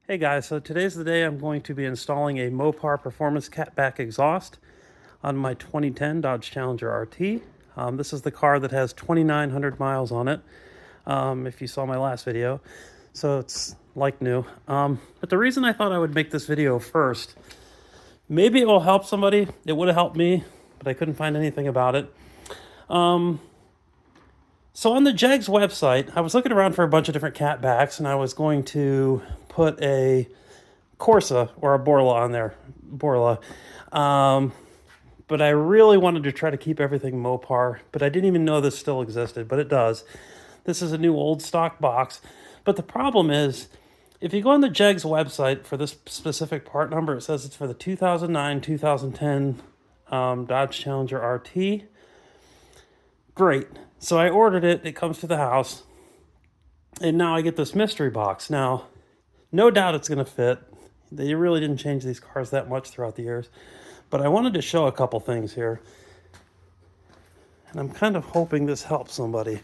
Hey guys, so today's the day I'm going to be installing a Mopar Performance Catback exhaust on my 2010 Dodge Challenger RT. This is the car that has 2,900 miles on it, if you saw my last video, so it's like new. But the reason I thought I would make this video first, maybe it will help somebody. It would have helped me, but I couldn't find anything about it. So on the JEG's website, I was looking around for a bunch of different catbacks, and I was going to put a Corsa or a Borla on there. Borla. But I really wanted to try to keep everything Mopar, but I didn't even know this still existed, but it does. This is a new old stock box. But the problem is, if you go on the JEG's website for this specific part number, it says it's for the 2009-2010 Dodge Challenger RT. Great. So I ordered it. It comes to the house. And now I get this mystery box. Now, no doubt it's going to fit. They really didn't change these cars that much throughout the years. But I wanted to show a couple things here. And I'm kind of hoping this helps somebody.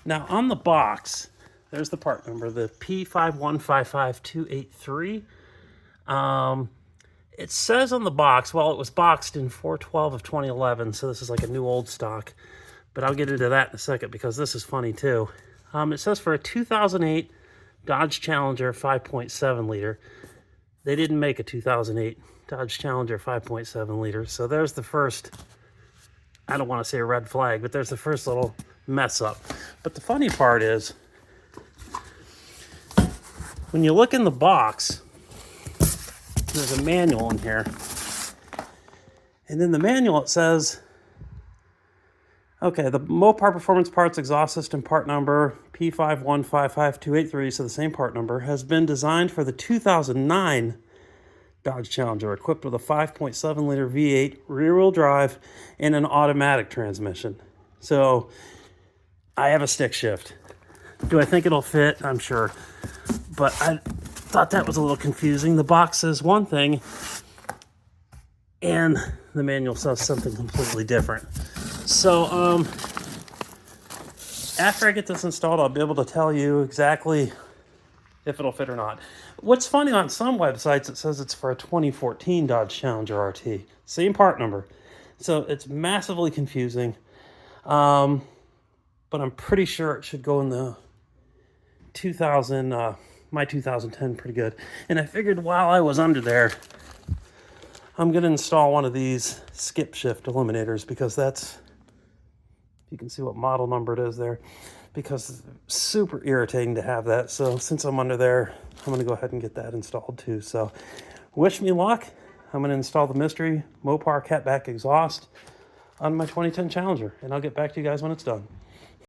Now, on the box, there's the part number, the P5155283. It says on the box, well, it was boxed in 4/12 of 2011, so this is like a new old stock. But I'll get into that in a second because this is funny too. It says for a 2008 Dodge Challenger 5.7 liter. They didn't make a 2008 Dodge Challenger 5.7 liter. So there's the first, I don't want to say a red flag, but there's the first little mess up. But the funny part is, when you look in the box, there's a manual in here. And in the manual it says, okay, the Mopar Performance Parts Exhaust System part number P5155283, so the same part number, has been designed for the 2009 Dodge Challenger, equipped with a 5.7 liter V8 rear-wheel drive and an automatic transmission. So I have a stick shift. Do I think it'll fit? I'm sure. But I thought that was a little confusing. The box says one thing, and the manual says something completely different. So, after I get this installed, I'll be able to tell you exactly if it'll fit or not. What's funny, on some websites, it says it's for a 2014 Dodge Challenger RT. Same part number. So, it's massively confusing. But I'm pretty sure it should go in the 2000, my 2010 pretty good. And I figured while I was under there, I'm going to install one of these skip shift eliminators, because that's, you can see what model number it is there, because it's super irritating to have that. So since I'm under there, I'm going to go ahead and get that installed too. So wish me luck. I'm going to install the mystery Mopar Catback exhaust on my 2010 Challenger, and I'll get back to you guys when it's done.